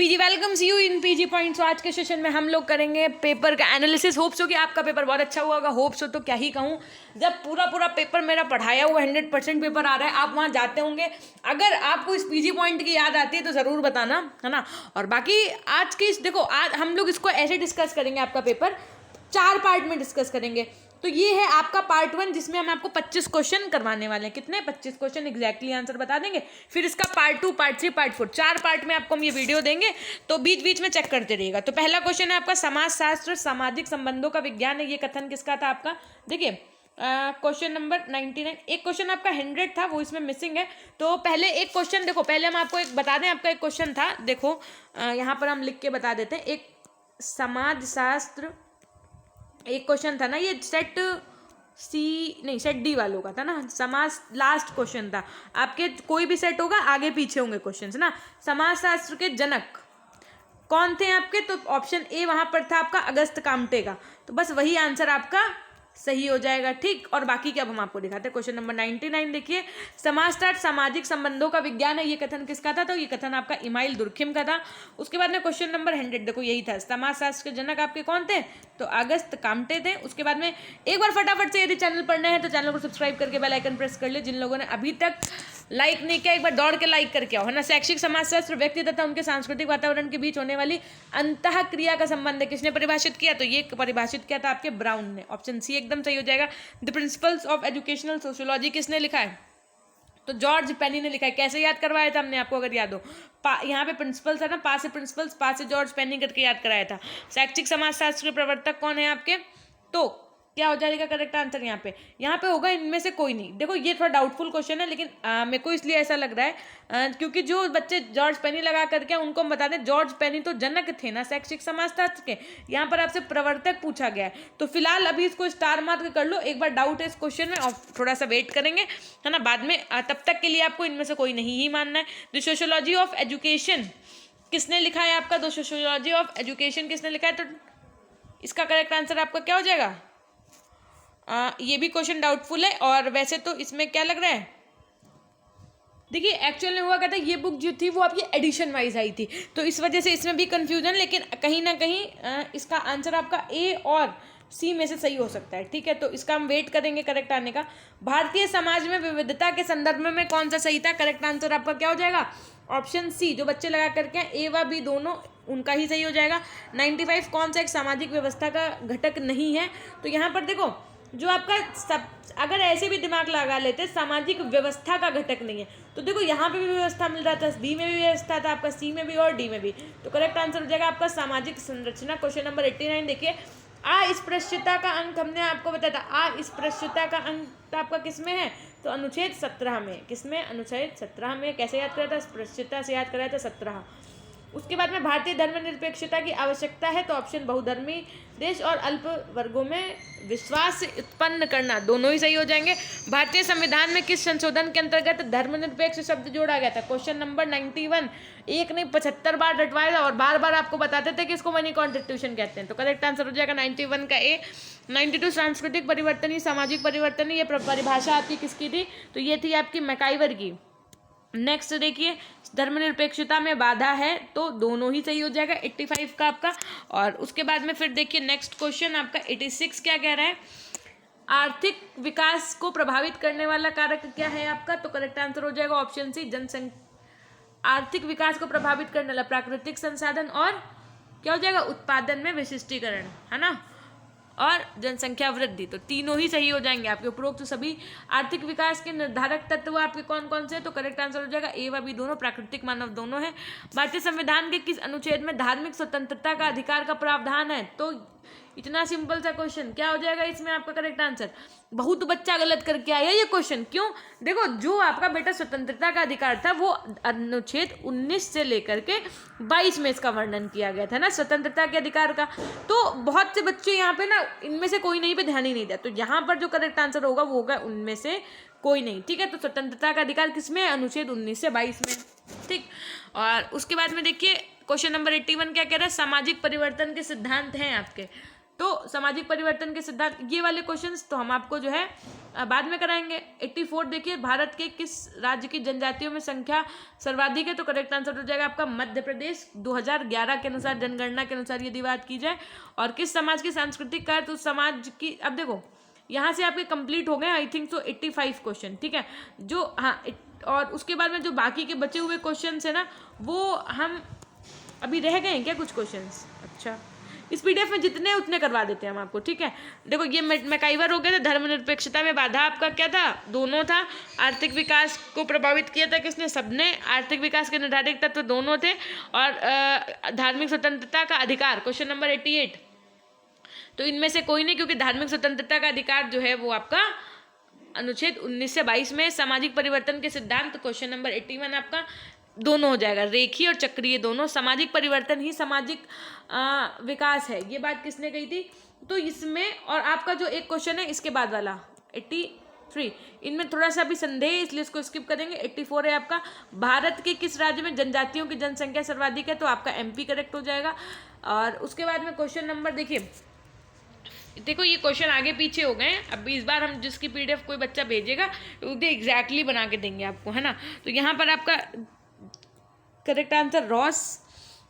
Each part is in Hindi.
PG welcomes you in PG points. आज के सेशन में हम लोग करेंगे पेपर का एनालिसिस। होप्स हो कि आपका पेपर बहुत अच्छा हुआ होगा। होप्स हो तो क्या ही कहूँ, जब पूरा पेपर मेरा पढ़ाया हुआ 100% पेपर आ रहा है, आप वहाँ जाते होंगे, अगर आपको इस पीजी पॉइंट की याद आती है तो ज़रूर बताना, है ना। और बाकी आज की देखो, आज हम लोग इसको ऐसे डिस्कस करेंगे, आपका पेपर 4 पार्ट में डिस्कस करेंगे। तो ये है आपका पार्ट 1, जिसमें हम आपको 25 क्वेश्चन करवाने वाले हैं। कितने? 25 क्वेश्चन एग्जैक्टली आंसर बता देंगे। फिर इसका पार्ट 2, पार्ट 3, पार्ट 4, 4 पार्ट में आपको हम ये वीडियो देंगे, तो बीच बीच में चेक करते रहिएगा। तो पहला क्वेश्चन है आपका समाजशास्त्र सामाजिक संबंधों का विज्ञान है। ये कथन किसका था आपका? देखिए क्वेश्चन नंबर 99। एक क्वेश्चन आपका 100 था, वो इसमें मिसिंग है। तो पहले एक क्वेश्चन देखो, पहले हम आपको एक बता दें, आपका एक क्वेश्चन था, देखो यहाँ पर हम लिख के बता देते हैं। एक समाजशास्त्र एक क्वेश्चन था ना, ये सेट डी वालों का था ना। समाज लास्ट क्वेश्चन था आपके, कोई भी सेट होगा आगे पीछे होंगे क्वेश्चन ना। समाजशास्त्र के जनक कौन थे आपके? तो ऑप्शन ए वहां पर था आपका अगस्त कामटे का। तो बस वही आंसर आपका सही हो जाएगा, ठीक। और बाकी क्या अब हम आपको दिखाते हैं। क्वेश्चन नंबर 99 देखिए, समाजशास्त्र सामाजिक संबंधों का विज्ञान है। ये कथन किसका था? तो ये कथन आपका इमाइल दुर्खिम का था। उसके बाद में क्वेश्चन नंबर 100 देखो, यही था, समाजशास्त्र के जनक आपके कौन थे? तो अगस्त कामटे थे। उसके बाद में एक बार फटाफट से, यदि चैनल पर नए हैं तो चैनल को सब्सक्राइब करके बेल आइकन प्रेस कर ले। जिन लोगों ने अभी तक लाइक नहीं किया, एक बार दौड़ के लाइक करके आओ, है ना। शैक्षिक समाजशास्त्र व्यक्ति तथा उनके सांस्कृतिक वातावरण के बीच होने वाली अंतः क्रिया का संबंध है। किसने परिभाषित किया? तो ये परिभाषित किया था आपके ब्राउन ने। ऑप्शन सी एकदम सही हो जाएगा। The principles of educational sociology किसने लिखा है? तो जॉर्ज पेनी ने लिखा है। कैसे याद करवाया था हमने आपको, अगर याद हो, यहाँ पे प्रिंसिपल्स है ना, पा से प्रिंसिपल्स, पा से जॉर्ज पेनी करके याद कराया था। शैक्षिक समाजशास्त्र के प्रवर्तक कौन है आपके? तो क्या हो जाएगा करेक्ट आंसर? यहाँ पे होगा इनमें से कोई नहीं। देखो ये थोड़ा डाउटफुल क्वेश्चन है, लेकिन मेरे को इसलिए ऐसा लग रहा है क्योंकि जो बच्चे जॉर्ज पेनी लगा करके, उनको हम बता दें, जॉर्ज पेनी तो जनक थे ना शैक्षिक समाजशास्त्र के। यहाँ पर आपसे प्रवर्तक पूछा गया है, तो फिलहाल अभी इसको स्टार मार्क कर लो। एक बार डाउट है इस क्वेश्चन में और थोड़ा सा वेट करेंगे, है ना, बाद में। तब तक के लिए आपको इनमें से कोई नहीं ही मानना है। द सोशियोलॉजी ऑफ एजुकेशन किसने लिखा है आपका? द सोशियोलॉजी ऑफ एजुकेशन किसने लिखा है? तो इसका करेक्ट आंसर आपका क्या हो जाएगा? ये भी क्वेश्चन डाउटफुल है। और वैसे तो इसमें क्या लग रहा है, देखिए एक्चुअल में हुआ क्या था, ये बुक जो थी वो आपकी एडिशन वाइज आई थी, तो इस वजह से इसमें भी कंफ्यूजन। लेकिन कहीं ना कहीं इसका आंसर आपका ए और सी में से सही हो सकता है, ठीक है। तो इसका हम वेट करेंगे करेक्ट आने का। भारतीय समाज में विविधता के संदर्भ में कौन सा सही था? करेक्ट आंसर आपका क्या हो जाएगा? Option C. जो बच्चे लगा करके ए व बी दोनों, उनका ही सही हो जाएगा। 95 कौन सा एक सामाजिक व्यवस्था का घटक नहीं है? तो यहाँ पर देखो, जो आपका सब, अगर ऐसे भी दिमाग लगा लेते सामाजिक व्यवस्था का घटक नहीं है, तो देखो यहाँ पे भी व्यवस्था मिल रहा था, बी में भी व्यवस्था था आपका, सी में भी और डी में भी। तो करेक्ट आंसर हो जाएगा आपका सामाजिक संरचना। क्वेश्चन नंबर 89 देखिए, अस्पृश्यता का अंक हमने आपको बताया था। अस्पृश्यता का अंक आपका किस में है? तो अनुच्छेद 17 में। किसमें? अनुच्छेद 17 में। कैसे याद कराया था? स्पृश्यता से याद कराया था, 17। उसके बाद में भारतीय धर्मनिरपेक्षता की आवश्यकता है, तो ऑप्शन बहुधर्मी देश और अल्प वर्गों में विश्वास उत्पन्न करना, दोनों ही सही हो जाएंगे। भारतीय संविधान में किस संशोधन के अंतर्गत धर्मनिरपेक्ष शब्द जोड़ा गया था? Question number 91। एक नहीं 75 बार रटवाया और बार बार आपको बताते थे कि इसको मनी कॉन्स्टिट्यूशन कहते हैं। तो करेक्ट आंसर हो जाएगा 91 का ए। 92 सांस्कृतिक परिवर्तन ही सामाजिक परिवर्तन ही, ये परिभाषा आपकी किसकी थी? तो ये थी आपकी मैकाइवर की। नेक्स्ट देखिए, धर्मनिरपेक्षता में बाधा है, तो दोनों ही सही हो जाएगा 85 का आपका। और उसके बाद में फिर देखिए नेक्स्ट क्वेश्चन आपका 86 क्या कह रहा है? आर्थिक विकास को प्रभावित करने वाला कारक क्या है आपका? तो करेक्ट आंसर हो जाएगा ऑप्शन सी, जनसंख्या। आर्थिक विकास को प्रभावित करने वाला प्राकृतिक संसाधन और क्या हो जाएगा? उत्पादन में विशिष्टीकरण, है ना, और जनसंख्या वृद्धि। तो तीनों ही सही हो जाएंगे आपके। उपरोक्त तो सभी आर्थिक विकास के निर्धारक तत्व आपके कौन कौन से हैं? तो करेक्ट आंसर हो जाएगा ए व बी दोनों, प्राकृतिक मानव दोनों है। भारतीय संविधान के किस अनुच्छेद में धार्मिक स्वतंत्रता का अधिकार का प्रावधान है? तो इतना सिंपल सा क्वेश्चन, क्या हो जाएगा इसमें आपका करेक्ट आंसर? बहुत बच्चा गलत करके आया ये क्वेश्चन। क्यों? देखो, जो आपका बेटा स्वतंत्रता का अधिकार था, वो अनुच्छेद 19 से लेकर के 22 में इसका वर्णन किया गया था ना, स्वतंत्रता के अधिकार का। तो बहुत से बच्चे यहाँ पे ना, इनमें से कोई नहीं पे ध्यान ही नहीं दिया। तो यहाँ पर जो करेक्ट आंसर होगा वो होगा उनमें से कोई नहीं, ठीक है। तो स्वतंत्रता का अधिकार किसमें? अनुच्छेद 19 से 22 में, ठीक। और उसके बाद में देखिए क्वेश्चन नंबर 81 क्या कह रहा है? सामाजिक परिवर्तन के सिद्धांत हैं आपके। तो सामाजिक परिवर्तन के सिद्धांत, ये वाले क्वेश्चंस तो हम आपको जो है बाद में कराएंगे। 84 देखिए, भारत के किस राज्य की जनजातियों में संख्या सर्वाधिक है, तो करेक्ट आंसर हो जाएगा आपका मध्य प्रदेश। 2011 के अनुसार, जनगणना के अनुसार यदि बात की जाए। और किस समाज की सांस्कृतिक कार्य, तो समाज की, अब देखो यहाँ से आपके कंप्लीट हो गए आई थिंक सो 85 क्वेश्चन, ठीक है। जो हाँ, और उसके बाद में जो बाकी के बचे हुए क्वेश्चन है ना, वो हम अभी रह गए हैं क्या कुछ क्वेश्चंस। अच्छा, इस पीडीएफ में जितने उतने करवा देते हैं हम आपको, ठीक है। देखो ये मैकाइवर हो गया था, धर्मनिरपेक्षता में बाधा आपका क्या था, दोनों था। आर्थिक विकास को प्रभावित किया था किसने, सबने। आर्थिक विकास के निर्धारक तत्व दोनों थे। और धार्मिक स्वतंत्रता का अधिकार, क्वेश्चन नंबर 88, तो इनमें से कोई नहीं, क्योंकि धार्मिक स्वतंत्रता का अधिकार जो है वो आपका अनुच्छेद 19 से 22 में। सामाजिक परिवर्तन के सिद्धांत, क्वेश्चन नंबर 81 आपका दोनों हो जाएगा, रेखीय और चक्रीय दोनों। सामाजिक परिवर्तन ही सामाजिक विकास है, ये बात किसने कही थी। तो इसमें, और आपका जो एक क्वेश्चन है इसके बाद वाला 83, इनमें थोड़ा सा भी संदेह है इसलिए इसको स्किप करेंगे। 84 है आपका, भारत के किस राज्य में जनजातियों की जनसंख्या सर्वाधिक है, तो आपका एमपी करेक्ट हो जाएगा। और उसके बाद में क्वेश्चन नंबर देखिए, देखो ये क्वेश्चन आगे पीछे हो गए। अब इस बार हम जिसकी पीडीएफ कोई बच्चा भेजेगा तो एग्जैक्टली बना के देंगे आपको, है ना। तो यहाँ पर आपका करेक्ट आंसर रॉस।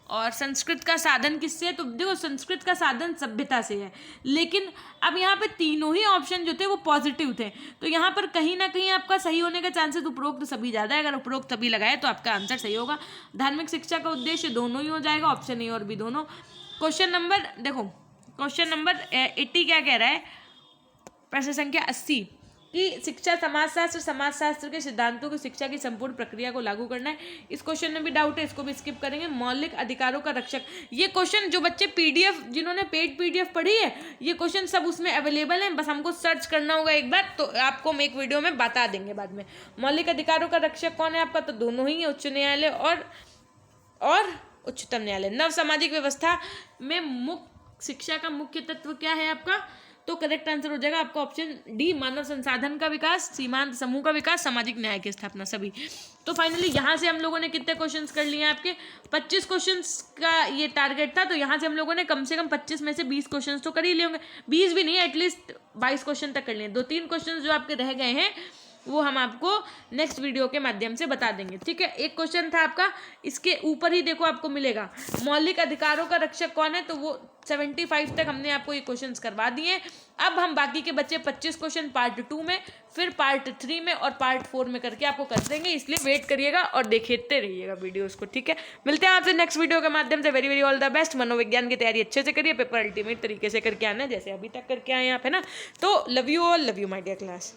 और संस्कृत का साधन किससे है, तो देखो संस्कृत का साधन सभ्यता से है, लेकिन अब यहाँ पे तीनों ही ऑप्शन जो थे वो पॉजिटिव थे, तो यहाँ पर कहीं ना कहीं आपका सही होने का चांसेस उपरोक्त सभी ज़्यादा है। अगर उपरोक्त सभी लगाए तो आपका आंसर सही होगा। धार्मिक शिक्षा का उद्देश्य दोनों ही हो जाएगा, ऑप्शन ए और बी दोनों। क्वेश्चन नंबर देखो, क्वेश्चन नंबर 80 क्या कह रहा है, प्रश्न संख्या 80 कि शिक्षा समाजशास्त्र के सिद्धांतों की शिक्षा की संपूर्ण प्रक्रिया को लागू करना है। इस क्वेश्चन में भी डाउट है, इसको भी स्किप करेंगे। मौलिक अधिकारों का रक्षक, ये क्वेश्चन जो बच्चे पीडीएफ, जिन्होंने पेड पीडीएफ पढ़ी है, ये क्वेश्चन सब उसमें अवेलेबल हैं, बस हमको सर्च करना होगा एक बार, तो आपको हम एक वीडियो में बता देंगे बाद में। मौलिक अधिकारों का रक्षक कौन है आपका, तो दोनों ही है, उच्च न्यायालय और उच्चतम न्यायालय। नव सामाजिक व्यवस्था में मुख्य शिक्षा का मुख्य तत्व क्या है आपका, तो करेक्ट आंसर हो जाएगा आपका ऑप्शन डी, मानव संसाधन का विकास, सीमांत समूह का विकास, सामाजिक न्याय की स्थापना, सभी। तो फाइनली यहाँ से हम लोगों ने कितने क्वेश्चंस कर लिए हैं आपके, 25 क्वेश्चंस का ये टारगेट था, तो यहाँ से हम लोगों ने कम से कम 25 में से 20 क्वेश्चंस तो कर ही लिए होंगे, 20 भी नहीं, एटलीस्ट 22 क्वेश्चन तक कर लिए। 2-3 क्वेश्चन जो आपके रह गए हैं वो हम आपको नेक्स्ट वीडियो के माध्यम से बता देंगे, ठीक है। एक क्वेश्चन था आपका, इसके ऊपर ही देखो आपको मिलेगा, मौलिक अधिकारों का रक्षक कौन है, तो वो 75 तक हमने आपको ये क्वेश्चंस करवा दिए। अब हम बाकी के बच्चे 25 क्वेश्चन पार्ट 2 में, फिर पार्ट 3 में और पार्ट 4 में करके आपको कर देंगे, इसलिए वेट करिएगा और देखते रहिएगा वीडियोस को, ठीक है। मिलते हैं आपसे नेक्स्ट वीडियो के माध्यम से। Very very all the best. मनोविज्ञान की तैयारी अच्छे से करिए, पेपर अल्टीमेट तरीके से करके आना, जैसे अभी तक करके आए आप, है ना। तो love you all, love you my dear class.